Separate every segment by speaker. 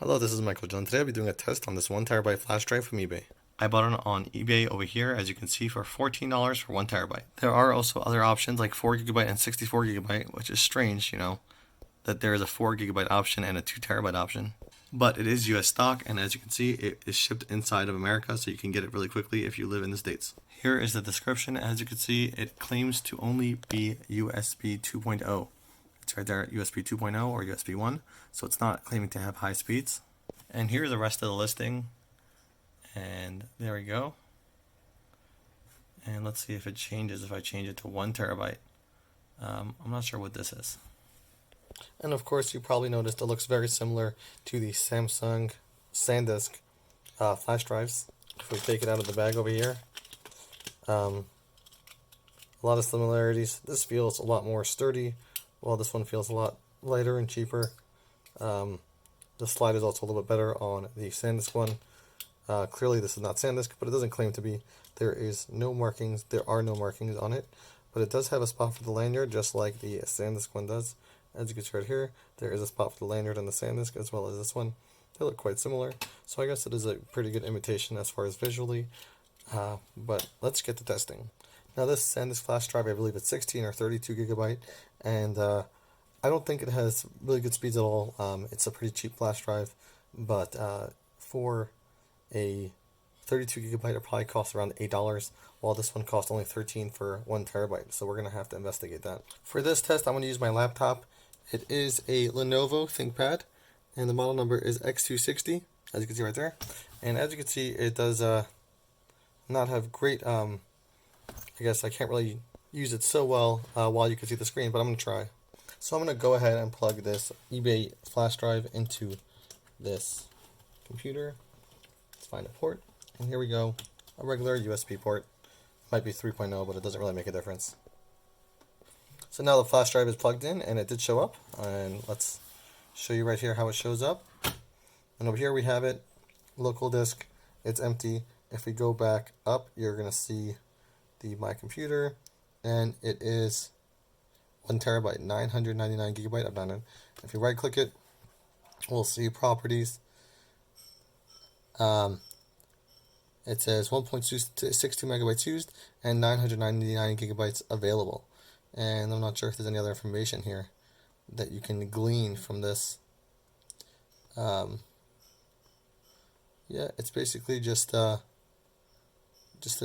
Speaker 1: Hello, this is Michael John. Today I'll be doing a test on this 1 terabyte flash drive from eBay. I bought it on eBay over here, as you can see, for $14 for 1 terabyte. There are also other options like 4 GB and 64 GB, which is strange, that there is a 4 GB option and a 2 terabyte option. But it is US stock, and as you can see, it is shipped inside of America, so you can get it really quickly if you live in the States. Here is the description. As you can see, it claims to only be USB 2.0. It's right there, USB 2.0 or USB 1, so it's not claiming to have high speeds. And here's the rest of the listing, and there we go. And let's see if it changes if I change it to 1 terabyte. I'm not sure what this is. And of course, you probably noticed it looks very similar to the Samsung SanDisk flash drives. If we take it out of the bag over here, a lot of similarities. This feels a lot more sturdy, while this one feels a lot lighter and cheaper. The slide is also a little bit better on the SanDisk one. Clearly this is not SanDisk, but it doesn't claim to be. There are no markings on it, but it does have a spot for the lanyard, just like the SanDisk one does. As you can see right here, there is a spot for the lanyard on the SanDisk as well as this one. They look quite similar, so I guess it is a pretty good imitation as far as visually, but let's get to testing. Now this SanDisk flash drive, I believe it's 16 or 32 gigabyte, and I don't think it has really good speeds at all. It's a pretty cheap flash drive, but for a 32 gigabyte, it probably costs around $8, while this one costs only $13 for 1 terabyte. So we're going to have to investigate that. For this test, I'm going to use my laptop. It is a Lenovo ThinkPad, and the model number is X260, as you can see right there. And as you can see, it does not have great, I guess I can't really use it so well while you can see the screen, but I'm going to try. So I'm going to go ahead and plug this eBay flash drive into this computer. Let's find a port, and here we go, a regular USB port. Might be 3.0, but it doesn't really make a difference. So now the flash drive is plugged in, and it did show up, and let's show you right here how it shows up. And over here we have it, local disk, it's empty. If we go back up, you're going to see the My Computer, and it is 1 terabyte, 999 gigabyte of download. If you right click it, we'll see properties. It says 1.62 megabytes used and 999 gigabytes available. And I'm not sure if there's any other information here that you can glean from this. Yeah, it's basically just a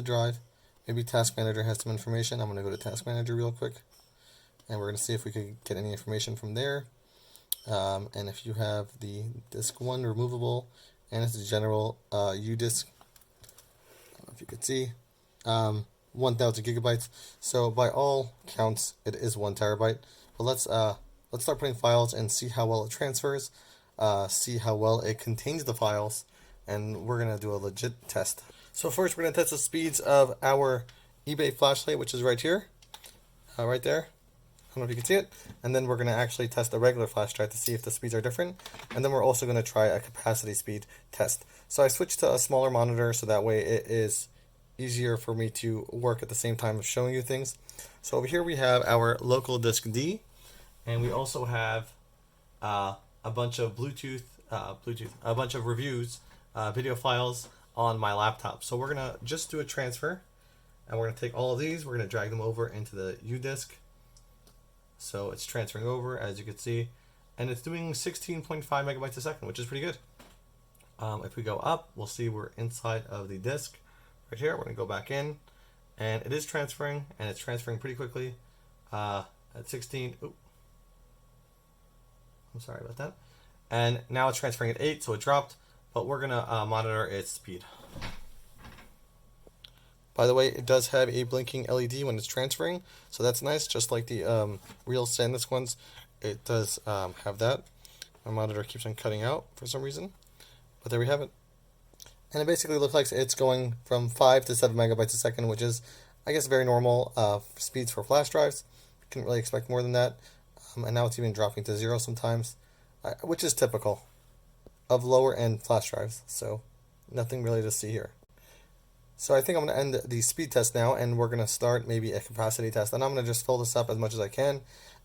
Speaker 1: drive. Maybe Task Manager has some information. I'm going to go to Task Manager real quick, and we're going to see if we could get any information from there. And if you have the disk 1 removable, and it's a general U-disk, I don't know if you could see, 1,000 gigabytes. So by all counts, it is 1 terabyte. But let's start putting files and see how well it transfers, see how well it contains the files, and we're going to do a legit test. So first, we're going to test the speeds of our eBay flashlight, which is right here, right there. I don't know if you can see it. And then we're going to actually test the regular flash drive to see if the speeds are different. And then we're also going to try a capacity speed test. So I switched to a smaller monitor so that way it is easier for me to work at the same time of showing you things. So over here we have our local disk D, and we also have a bunch of a bunch of reviews, video files on my laptop. So we're going to just do a transfer, and we're going to take all of these, we're going to drag them over into the U-disk. So it's transferring over, as you can see, and it's doing 16.5 megabytes a second, which is pretty good. If we go up, we'll see we're inside of the disk. Right here, we're going to go back in, and it is transferring, and it's transferring pretty quickly at 16. Ooh. I'm sorry about that. And now it's transferring at 8, so it dropped, but we're going to monitor its speed. By the way, it does have a blinking LED when it's transferring, so that's nice, just like the real SanDisk ones. It does have that. My monitor keeps on cutting out for some reason, but there we have it. And it basically looks like it's going from 5 to 7 megabytes a second, which is, I guess, very normal speeds for flash drives. Couldn't really expect more than that. And now it's even dropping to 0 sometimes, which is typical of lower end flash drives. So nothing really to see here. So I think I'm going to end the speed test now, and we're going to start maybe a capacity test. And I'm going to just fill this up as much as I can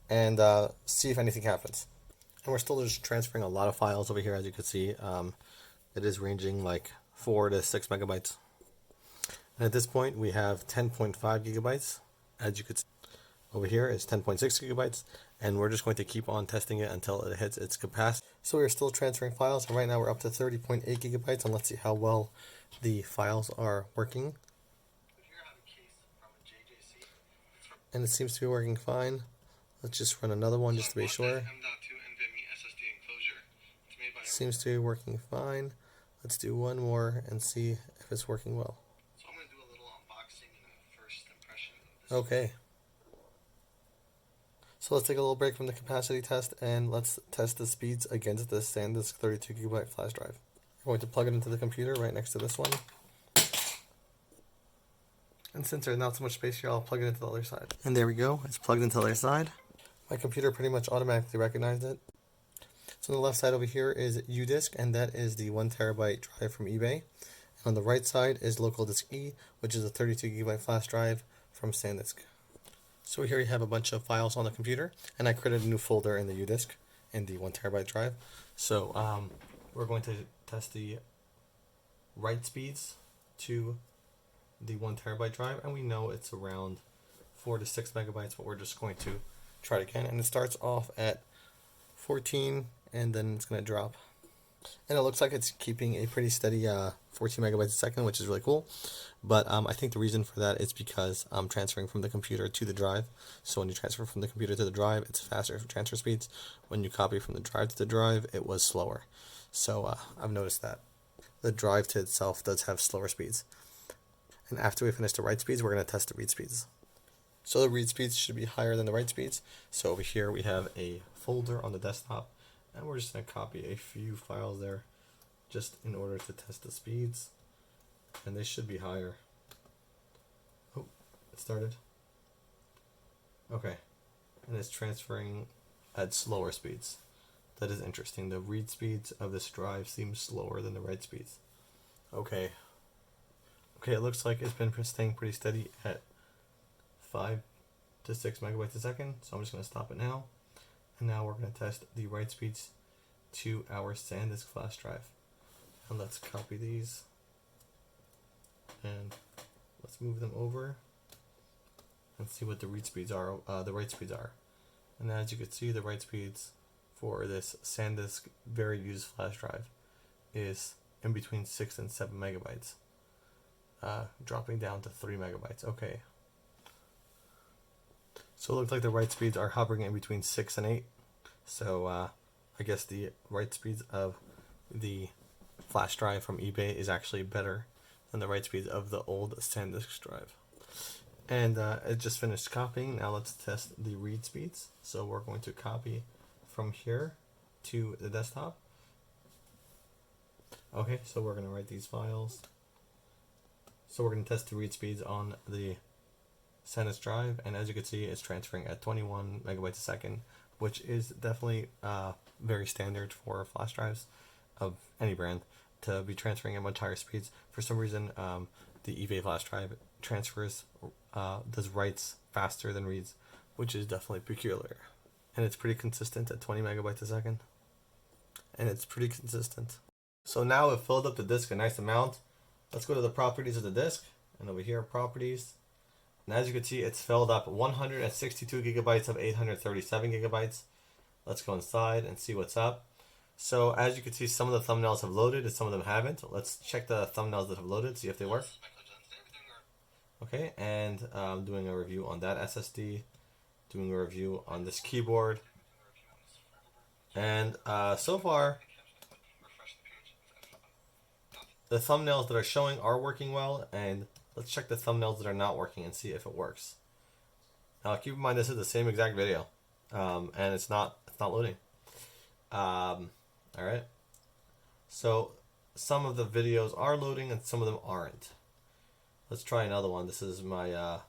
Speaker 1: and see if anything happens. And we're still just transferring a lot of files over here, as you can see. It is ranging like 4 to 6 megabytes. And at this point, we have 10.5 gigabytes. As you could see over here, it's 10.6 gigabytes. And we're just going to keep on testing it until it hits its capacity. So we're still transferring files, and right now we're up to 30.8 gigabytes, and let's see how well the files are working. And it seems to be working fine. Let's just run another one just to be sure. Seems to be working fine. Let's do one more and see if it's working well.
Speaker 2: So I'm going to do a little unboxing and a first impression of this.
Speaker 1: Okay. So let's take a little break from the capacity test and let's test the speeds against the SanDisk 32 gigabyte flash drive. We're going to plug it into the computer right next to this one. And since there's not so much space here, I'll plug it into the other side. And there we go. It's plugged into the other side. My computer pretty much automatically recognized it. So on the left side over here is UDisk, and that is the 1 terabyte drive from eBay. And on the right side is local disk E, which is a 32 gigabyte flash drive from SanDisk. So here you have a bunch of files on the computer, and I created a new folder in the UDisk in the 1 terabyte drive. So we're going to test the write speeds to the 1 terabyte drive, and we know it's around 4 to 6 megabytes, but we're just going to try it again. And it starts off at 14, and then it's going to drop. And it looks like it's keeping a pretty steady 14 megabytes a second, which is really cool. But I think the reason for that is because I'm transferring from the computer to the drive. So when you transfer from the computer to the drive, it's faster for transfer speeds. When you copy from the drive to the drive, it was slower. So I've noticed that. The drive to itself does have slower speeds. And after we finish the write speeds, we're going to test the read speeds. So the read speeds should be higher than the write speeds. So over here we have a folder on the desktop, and we're just going to copy a few files there just in order to test the speeds, and they should be higher. Oh, it started. Okay, and it's transferring at slower speeds. That is interesting. The read speeds of this drive seem slower than the write speeds. Okay, it looks like it's been staying pretty steady at 5 to 6 megabytes a second, so I'm just going to stop it now. And now we're going to test the write speeds to our SanDisk flash drive. And let's copy these and let's move them over and see what the read speeds are. The write speeds are. And as you can see, the write speeds for this SanDisk very used flash drive is in between 6 and 7 megabytes, dropping down to 3 megabytes. Okay. So it looks like the write speeds are hovering in between 6 and 8. So I guess the write speeds of the flash drive from eBay is actually better than the write speeds of the old SanDisk drive. And it just finished copying. Now let's test the read speeds. So we're going to copy from here to the desktop. Okay, so we're going to write these files. So we're going to test the read speeds on the SanDisk drive, and as you can see, it's transferring at 21 megabytes a second, which is definitely very standard for flash drives of any brand to be transferring at much higher speeds. For some reason, the eBay flash drive transfers does writes faster than reads, which is definitely peculiar. And it's pretty consistent at 20 megabytes a second. And it's pretty consistent. So now we've filled up the disk a nice amount. Let's go to the properties of the disk, and over here, properties. And as you can see, it's filled up 162 gigabytes of 837 gigabytes. Let's go inside and see what's up. So as you can see, some of the thumbnails have loaded and some of them haven't. Let's check the thumbnails that have loaded, see if they work. Okay, and doing a review on that SSD, doing a review on this keyboard. And so far, the thumbnails that are showing are working well, and let's check the thumbnails that are not working and see if it works. Now keep in mind this is the same exact video, and it's not loading. Alright, so some of the videos are loading and some of them aren't. Let's try another one. This is my,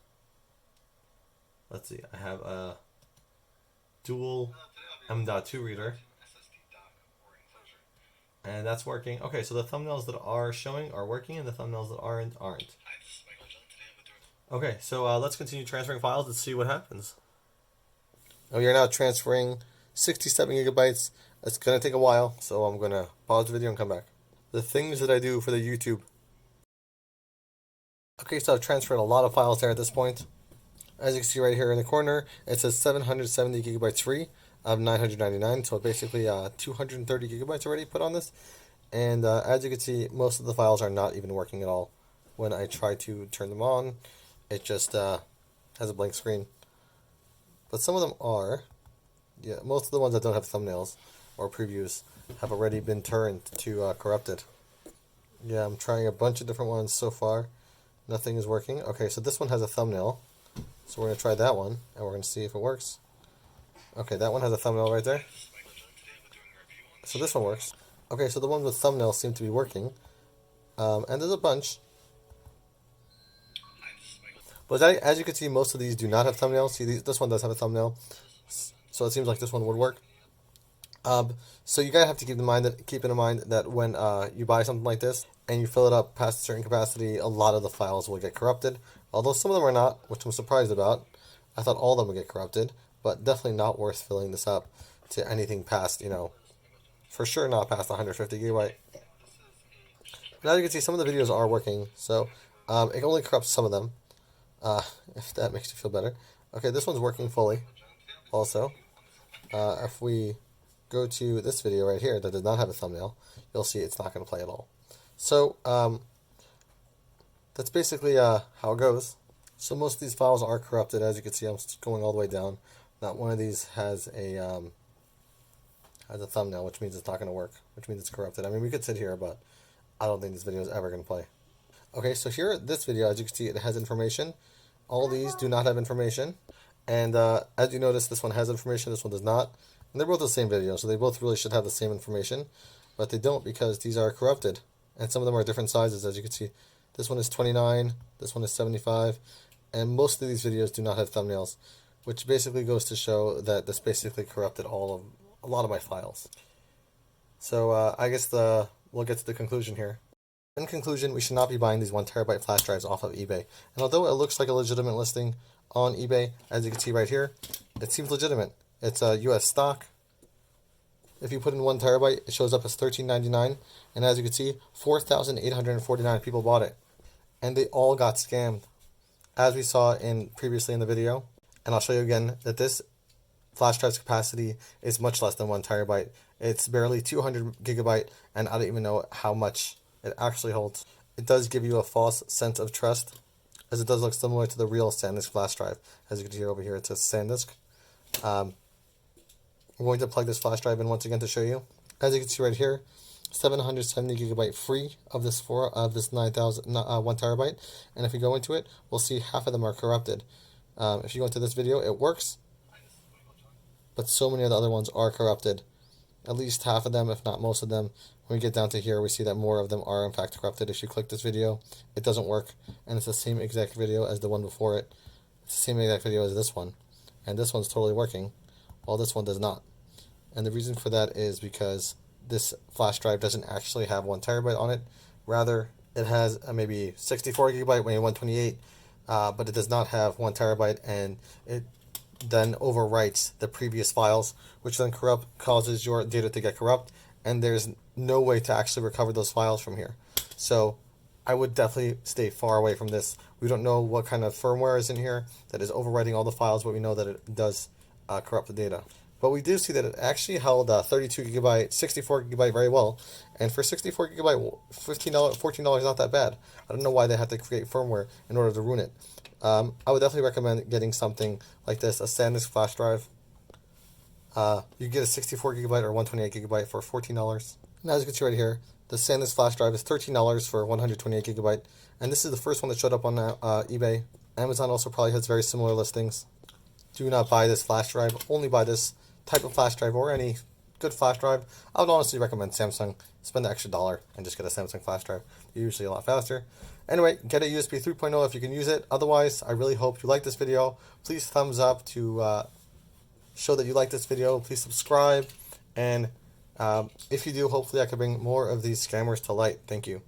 Speaker 1: let's see, I have a dual M.2 reader. And that's working. Okay, so the thumbnails that are showing are working and the thumbnails that aren't. Okay, so let's continue transferring files and see what happens. Oh, you're now transferring 67 gigabytes. It's going to take a while, so I'm going to pause the video and come back. The things that I do for the YouTube. Okay, so I've transferred a lot of files there at this point. As you can see right here in the corner, it says 770 gigabytes free of 999, so basically 230 gigabytes already put on this. And as you can see, most of the files are not even working at all. When I try to turn them on, it just has a blank screen. But some of them are. Yeah, most of the ones that don't have thumbnails or previews have already been turned to corrupted. Yeah, I'm trying a bunch of different ones so far. Nothing is working. Okay, so this one has a thumbnail. So we're going to try that one, and we're going to see if it works. Okay, that one has a thumbnail right there. So this one works. Okay, so the ones with thumbnails seem to be working. And there's a bunch. But as you can see, most of these do not have thumbnails. See, this one does have a thumbnail. So it seems like this one would work. So you gotta have to keep in mind that when you buy something like this and you fill it up past a certain capacity, a lot of the files will get corrupted. Although some of them are not, which I'm surprised about. I thought all of them would get corrupted, but definitely not worth filling this up to anything past, for sure not past 150 gigabyte. But as you can see, some of the videos are working, so it only corrupts some of them. If that makes you feel better. Okay, this one's working fully. Also, if we go to this video right here that does not have a thumbnail, you'll see it's not going to play at all. So that's basically how it goes. So most of these files are corrupted. As you can see, I'm going all the way down. Not one of these has a thumbnail, which means it's not going to work, which means it's corrupted. I mean, we could sit here, but I don't think this video is ever going to play. Okay, so here, this video, as you can see, it has information. All these do not have information. And as you notice, this one has information, this one does not. And they're both the same video, so they both really should have the same information. But they don't because these are corrupted. And some of them are different sizes, as you can see. This one is 29, this one is 75. And most of these videos do not have thumbnails, which basically goes to show that this basically corrupted a lot of my files. So I guess we'll get to the conclusion here. In conclusion, we should not be buying these 1 terabyte flash drives off of eBay. And although it looks like a legitimate listing on eBay, as you can see right here, it seems legitimate. It's a US stock. If you put in 1 terabyte, it shows up as $13.99. And as you can see, 4,849 people bought it. And they all got scammed, as we saw previously in the video. And I'll show you again that this flash drive's capacity is much less than 1 terabyte. It's barely 200 gigabyte, and I don't even know how much it actually holds. It does give you a false sense of trust, as it does look similar to the real SanDisk flash drive. As you can see over here, it says SanDisk. I'm going to plug this flash drive in once again to show you. As you can see right here, 770 gigabyte free of this 9,000 1 terabyte. And if we go into it, we'll see half of them are corrupted. If you go into this video, it works, but so many of the other ones are corrupted. At least half of them, if not most of them. When we get down to here, we see that more of them are in fact corrupted. If you click this video, it doesn't work, and it's the same exact video as the one before it. It's the same exact video as this one, and this one's totally working, while this one does not. And the reason for that is because this flash drive doesn't actually have 1 terabyte on it. Rather, it has maybe 64 gigabyte, maybe 128, but it does not have 1 terabyte, and it then overwrites the previous files, which then causes your data to get corrupt, and there's no way to actually recover those files from here. So I would definitely stay far away from this. We don't know what kind of firmware is in here that is overwriting all the files, but we know that it does corrupt the data. But we do see that it actually held 32 gigabyte, 64 gigabyte very well, and for 64 gigabyte, $14 is not that bad. I don't know why they had to create firmware in order to ruin it. I would definitely recommend getting something like this, a SanDisk flash drive. You get a 64 gigabyte or 128 gigabyte for $14. And as you can see right here, the SanDisk flash drive is $13 for 128 gigabyte. And this is the first one that showed up on eBay. Amazon also probably has very similar listings. Do not buy this flash drive. Only buy this type of flash drive or any good flash drive. I would honestly recommend Samsung. Spend the extra $1 and just get a Samsung flash drive. They're usually a lot faster. Anyway, get a USB 3.0 if you can use it. Otherwise, I really hope you like this video. Please thumbs up to show that you like this video. Please subscribe. And if you do, hopefully I can bring more of these scammers to light. Thank you.